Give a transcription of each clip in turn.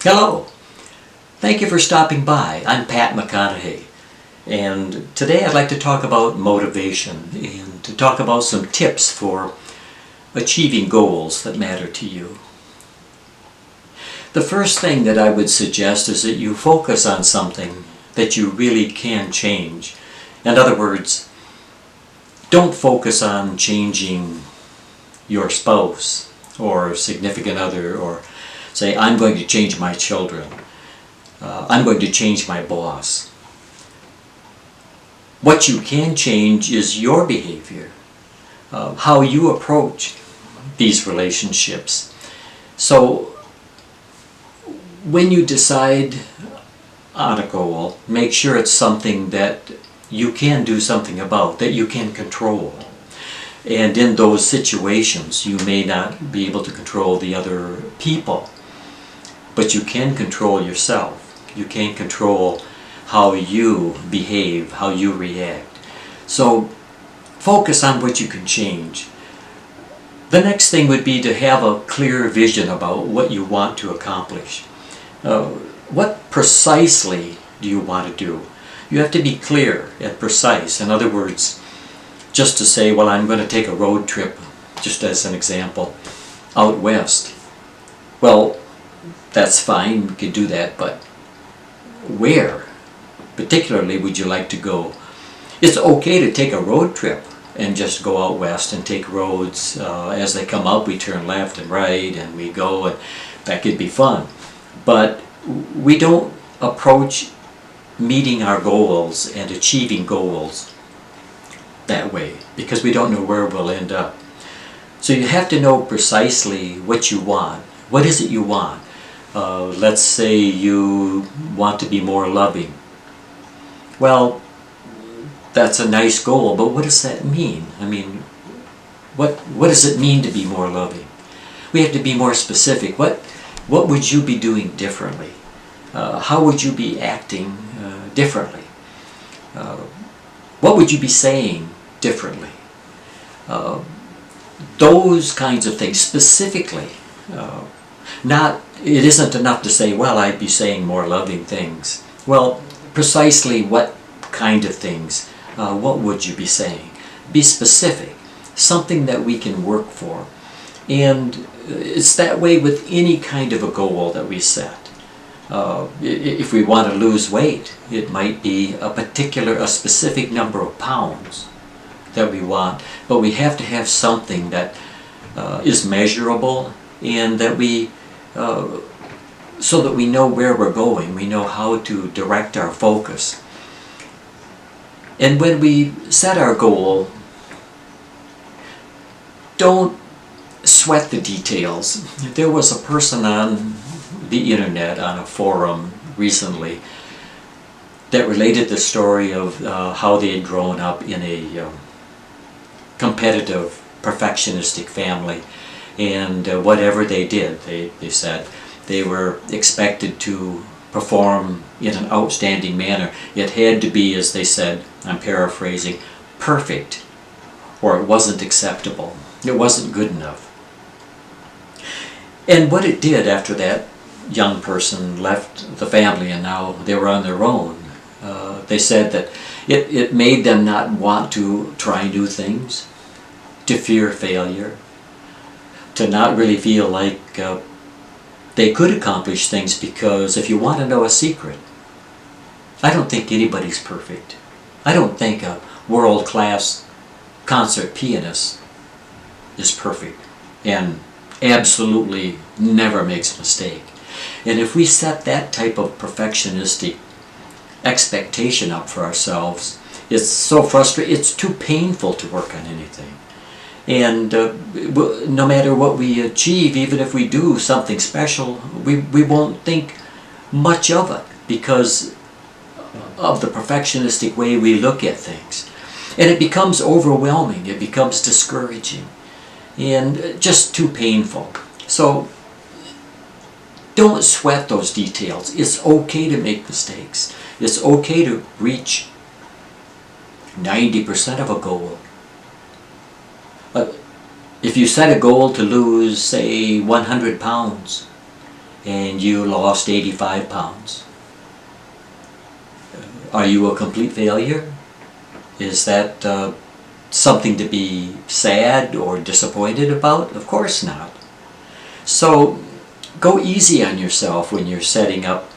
Hello, thank you for stopping by. I'm Pat McConaughey, and today I'd like to talk about motivation and to talk about some tips for achieving goals that matter to you. The first thing that I would suggest is that you focus on something that you really can change. In other words, don't focus on changing your spouse or significant other, or say, I'm going to change my children. I'm going to change my boss. What you can change is your behavior, how you approach these relationships. So when you decide on a goal, make sure it's something that you can do something about, that you can control. And in those situations, you may not be able to control the other people, but you can control yourself. You can control how you behave, how you react. So focus on what you can change. The next thing would be to have a clear vision about what you want to accomplish. What precisely do you want to do? You have to be clear and precise. In other words, just to say, well, I'm going to take a road trip, just as an example, out west. Well, that's fine, you could do that, but where particularly would you like to go? It's okay to take a road trip and just go out west and take roads. As they come up, we turn left and right and we go, and that could be fun. But we don't approach meeting our goals and achieving goals that way because we don't know where we'll end up. So you have to know precisely what you want. What is it you want? Let's say you want to be more loving. Well, that's a nice goal, but what does that mean? I mean, what does it mean to be more loving? We have to be more specific. What would you be doing differently? How would you be acting differently? What would you be saying differently? Those kinds of things specifically. It isn't enough to say, well, I'd be saying more loving things. Well, precisely what kind of things? What would you be saying? Be specific. Something that we can work for. And it's that way with any kind of a goal that we set. If we want to lose weight, it might be a specific number of pounds that we want. But we have to have something that is measurable and that so that we know where we're going, we know how to direct our focus. And when we set our goal, don't sweat the details. There was a person on the internet, on a forum recently, that related the story of how they had grown up in a competitive, perfectionistic family. And whatever they did, they said, they were expected to perform in an outstanding manner. It had to be, as they said, I'm paraphrasing, perfect, or it wasn't acceptable. It wasn't good enough. And what it did after that young person left the family and now they were on their own, they said that it made them not want to try new things, to fear failure, to not really feel like they could accomplish things, because if you want to know a secret, I don't think anybody's perfect. I don't think a world-class concert pianist is perfect and absolutely never makes a mistake. And if we set that type of perfectionistic expectation up for ourselves, it's so frustrating, it's too painful to work on anything. And no matter what we achieve, even if we do something special, we won't think much of it because of the perfectionistic way we look at things. And it becomes overwhelming, it becomes discouraging, and just too painful. So don't sweat those details. It's okay to make mistakes. It's okay to reach 90% of a goal. If you set a goal to lose, say, 100 pounds, and you lost 85 pounds. Are you a complete failure? Is that something to be sad or disappointed about? Of course not. So go easy on yourself when you're setting up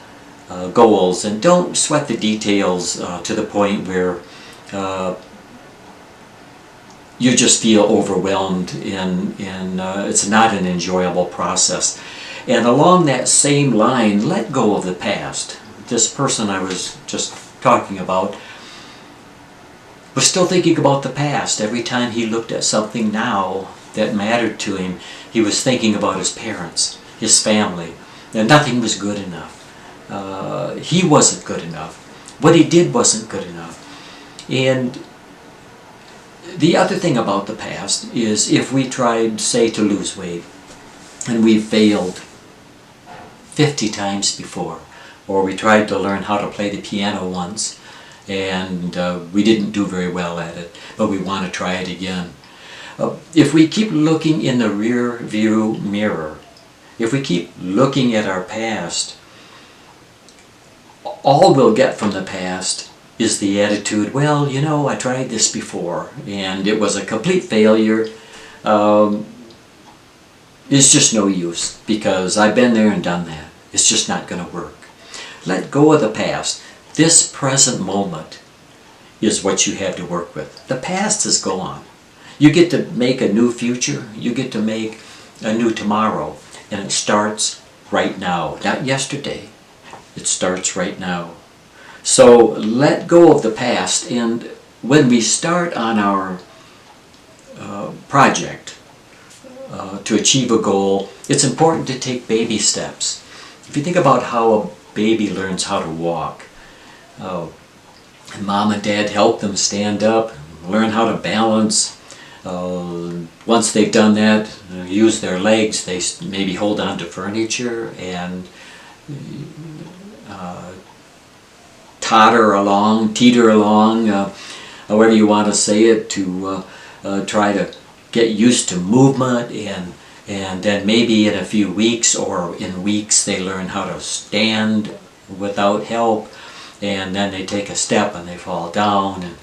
goals, and don't sweat the details to the point where you just feel overwhelmed and it's not an enjoyable process. And along that same line, let go of the past. This person I was just talking about was still thinking about the past. Every time he looked at something now that mattered to him, he was thinking about his parents, his family, and nothing was good enough. He wasn't good enough. What he did wasn't good enough. And the other thing about the past is, if we tried, say, to lose weight, and we failed 50 times before, or we tried to learn how to play the piano once, and we didn't do very well at it, but we want to try it again. If we keep looking in the rear view mirror, if we keep looking at our past, all we'll get from the past is the attitude, well, you know, I tried this before and it was a complete failure. It's just no use because I've been there and done that. It's just not going to work. Let go of the past. This present moment is what you have to work with. The past is gone. You get to make a new future. You get to make a new tomorrow. And it starts right now. Not yesterday. It starts right now. So let go of the past. And when we start on our project to achieve a goal, it's important to take baby steps. If you think about how a baby learns how to walk, mom and dad help them stand up, learn how to balance. Once they've done that, use their legs, they maybe hold on to furniture and teeter along, however you want to say it, to try to get used to movement, and then maybe in a few weeks or in weeks they learn how to stand without help, and then they take a step and they fall down,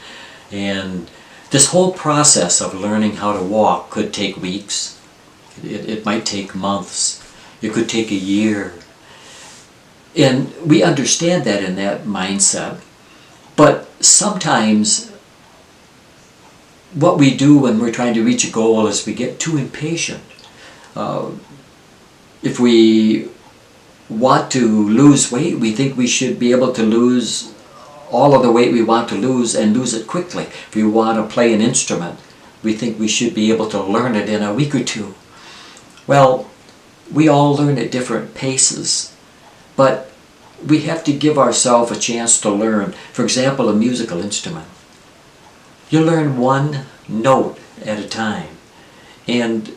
and this whole process of learning how to walk could take weeks. It might take months. It could take a year. And we understand that in that mindset. But sometimes what we do when we're trying to reach a goal is we get too impatient. If we want to lose weight, we think we should be able to lose all of the weight we want to lose and lose it quickly. If we want to play an instrument, we think we should be able to learn it in a week or two. Well, we all learn at different paces, but we have to give ourselves a chance to learn. For example, a musical instrument. You learn one note at a time, and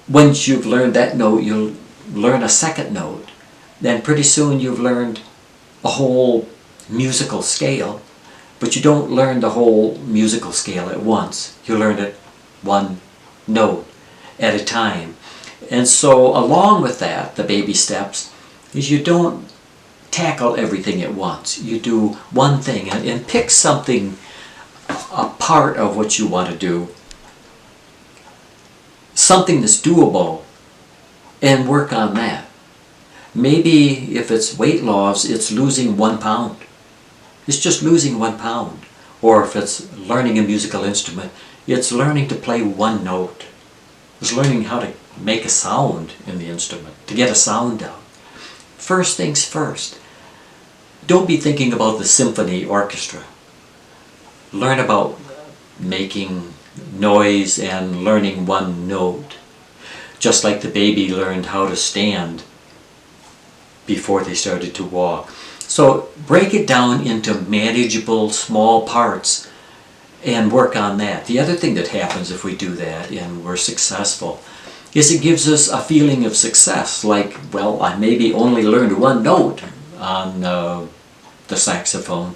once you've learned that note, you'll learn a second note. Then pretty soon you've learned a whole musical scale, but you don't learn the whole musical scale at once. You learn it one note at a time. And so along with that, the baby steps, is you don't tackle everything at once. You do one thing and pick something, a part of what you want to do, something that's doable, and work on that. Maybe if it's weight loss, it's losing 1 pound. It's just losing 1 pound. Or if it's learning a musical instrument, it's learning to play one note. It's learning how to make a sound in the instrument, to get a sound out. First things first. Don't be thinking about the symphony orchestra. Learn about making noise and learning one note. Just like the baby learned how to stand before they started to walk. So break it down into manageable small parts and work on that. The other thing that happens if we do that and we're successful is it gives us a feeling of success. Like, well, I maybe only learned one note on the saxophone,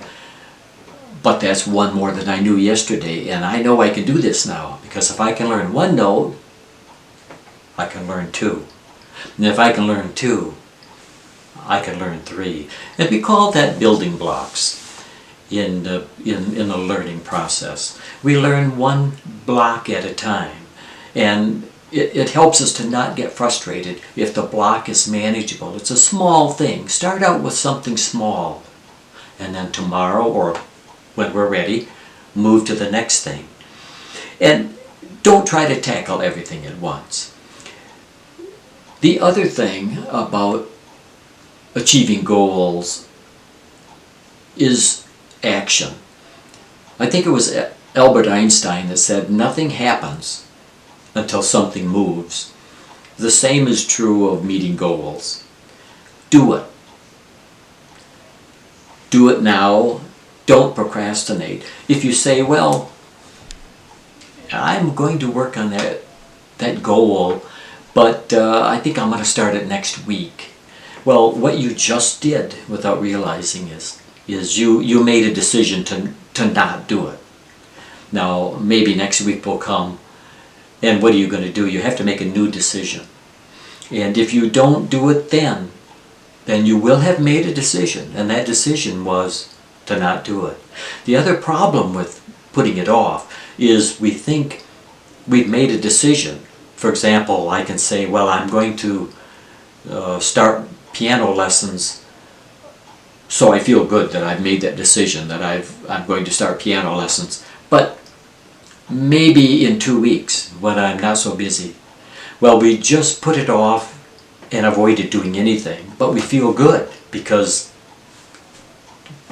but that's one more than I knew yesterday, and I know I can do this now, because if I can learn one note, I can learn two. And if I can learn 2, I can learn 3. And we call that building blocks in the learning process. We learn one block at a time, and it helps us to not get frustrated if the block is manageable. It's a small thing. Start out with something small, and then tomorrow, or when we're ready, move to the next thing. And don't try to tackle everything at once. The other thing about achieving goals is action. I think it was Albert Einstein that said, nothing happens until something moves. The same is true of meeting goals. Do it. Do it now. Don't procrastinate. If you say, well, I'm going to work on that goal, but I think I'm going to start it next week. Well, what you just did without realizing is you made a decision to not do it. Now, maybe next week will come, and what are you going to do? You have to make a new decision. And if you don't do it then you will have made a decision, and that decision was to not do it. The other problem with putting it off is we think we've made a decision. For example, I can say, well, I'm going to start piano lessons, so I feel good that I've made that decision, that I'm going to start piano lessons. But maybe in 2 weeks, when I'm not so busy. Well, we just put it off and avoided doing anything, but we feel good because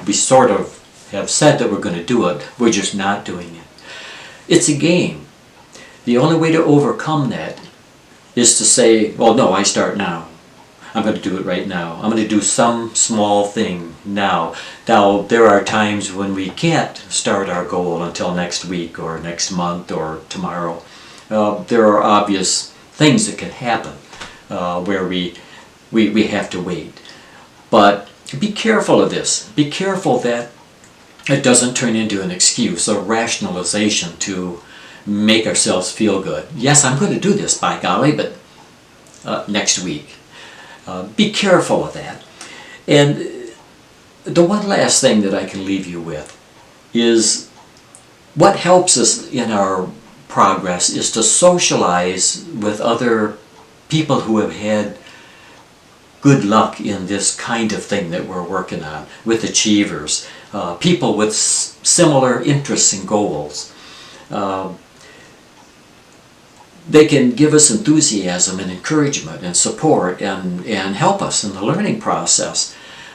we sort of have said that we're going to do it, we're just not doing it. It's a game. The only way to overcome that is to say, well, no, I start now. I'm going to do it right now. I'm going to do some small thing now. Now, there are times when we can't start our goal until next week or next month or tomorrow. There are obvious things that can happen where we have to wait. But be careful of this. Be careful that it doesn't turn into an excuse, a rationalization to make ourselves feel good. Yes, I'm going to do this, by golly, but next week. Be careful of that. And the one last thing that I can leave you with is what helps us in our progress is to socialize with other people who have had good luck in this kind of thing that we're working on, with achievers, people with similar interests and goals. They can give us enthusiasm and encouragement and support and help us in the learning process.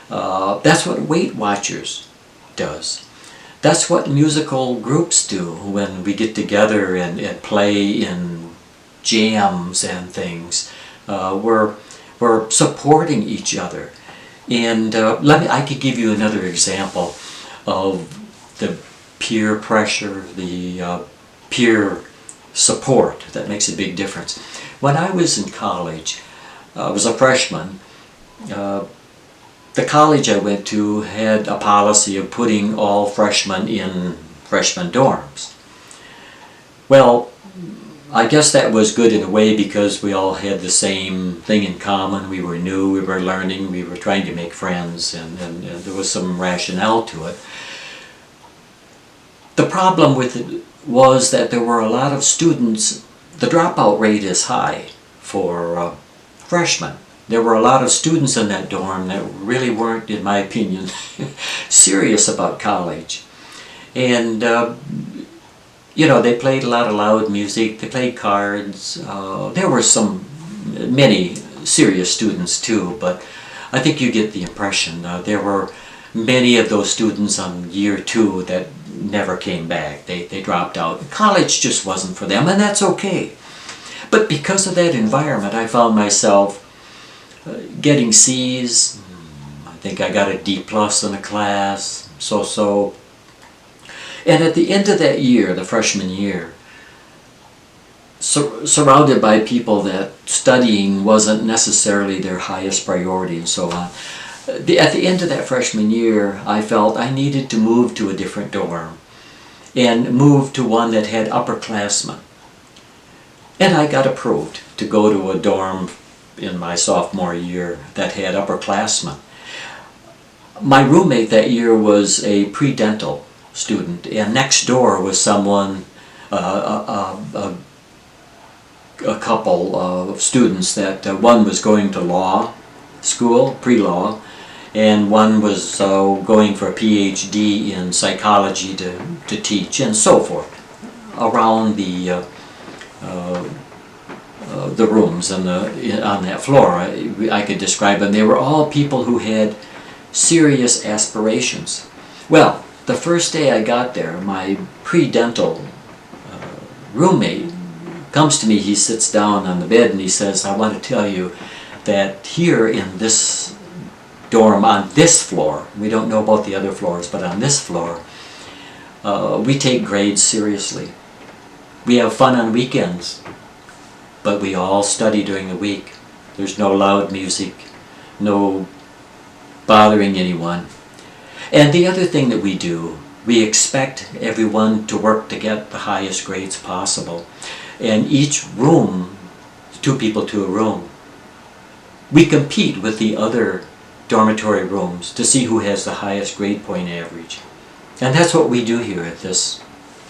That's what Weight Watchers does. That's what musical groups do when we get together and play in jams and things. We're supporting each other. And I could give you another example of the peer pressure, the peer support that makes a big difference. When I was in college, I was a freshman. The college I went to had a policy of putting all freshmen in freshman dorms. Well, I guess that was good in a way because we all had the same thing in common. We were new, we were learning, we were trying to make friends, and there was some rationale to it. The problem with it was that there were a lot of students. The dropout rate is high for freshmen. There were a lot of students in that dorm that really weren't, in my opinion, serious about college. And they played a lot of loud music, they played cards. There were many serious students too, but I think you get the impression. There were many of those students on year 2 that never came back. They dropped out. College just wasn't for them, and that's okay. But because of that environment, I found myself getting C's. I think I got a D+ in a class, so. And at the end of that year, the freshman year, surrounded by people that studying wasn't necessarily their highest priority and so on, at the end of that freshman year, I felt I needed to move to a different dorm and move to one that had upperclassmen. And I got approved to go to a dorm in my sophomore year that had upperclassmen. My roommate that year was a pre-dental student, and next door was someone, a couple of students that one was going to law school, pre-law, and one was going for a PhD in psychology to teach, and so forth, around the rooms and on that floor. I could describe them. They were all people who had serious aspirations. Well, the first day I got there, my pre-dental roommate comes to me. He sits down on the bed and he says, "I want to tell you that here in this dorm, on this floor, we don't know about the other floors, but on this floor, we take grades seriously. We have fun on weekends, but we all study during the week. There's no loud music, no bothering anyone. And the other thing that we do, we expect everyone to work to get the highest grades possible. And each room, 2 people to a room, we compete with the other dormitory rooms to see who has the highest grade point average. And that's what we do here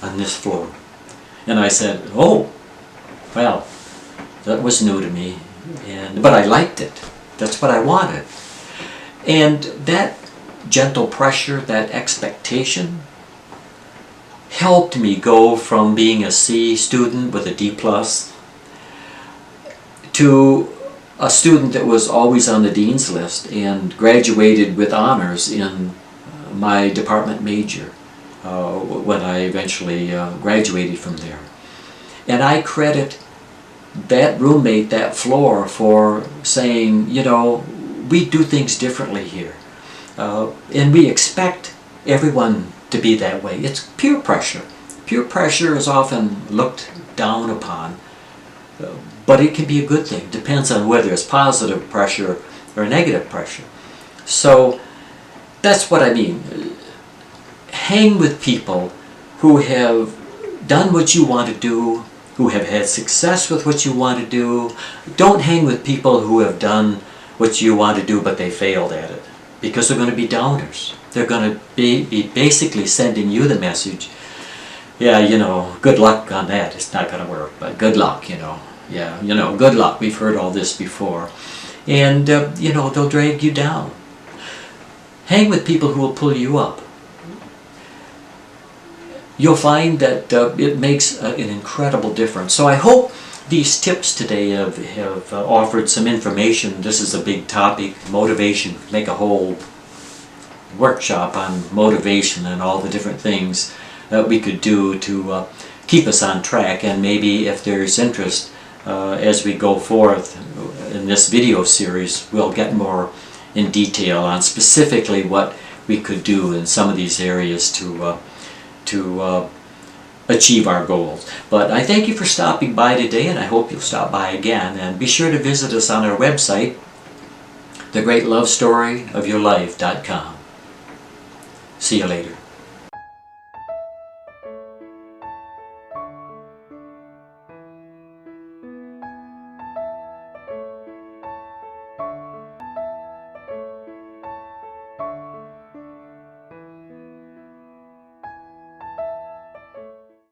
on this floor." And I said, "Oh, well, that was new to me, but I liked it. That's what I wanted." And that gentle pressure, that expectation, helped me go from being a C student with a D+ to a student that was always on the dean's list and graduated with honors in my department major when I eventually graduated from there. And I credit that roommate, that floor, for saying, you know, we do things differently here. And we expect everyone to be that way. It's peer pressure. Peer pressure is often looked down upon, but it can be a good thing. Depends on whether it's positive pressure or negative pressure. So that's what I mean. Hang with people who have done what you want to do, who have had success with what you want to do. Don't hang with people who have done what you want to do but they failed at it, because they're going to be downers. They're going to be basically sending you the message, "Yeah, you know, good luck on that. It's not going to work, but good luck, you know. Yeah, you know, good luck. We've heard all this before." And, you know, they'll drag you down. Hang with people who will pull you up. You'll find that it makes an incredible difference. So I hope these tips today have offered some information. This is a big topic, motivation. Make a whole workshop on motivation and all the different things that we could do to keep us on track. And maybe if there's interest as we go forth in this video series, we'll get more in detail on specifically what we could do in some of these areas to achieve our goals. But I thank you for stopping by today, and I hope you'll stop by again. And be sure to visit us on our website, thegreatlovestoryofyourlife.com. See you later.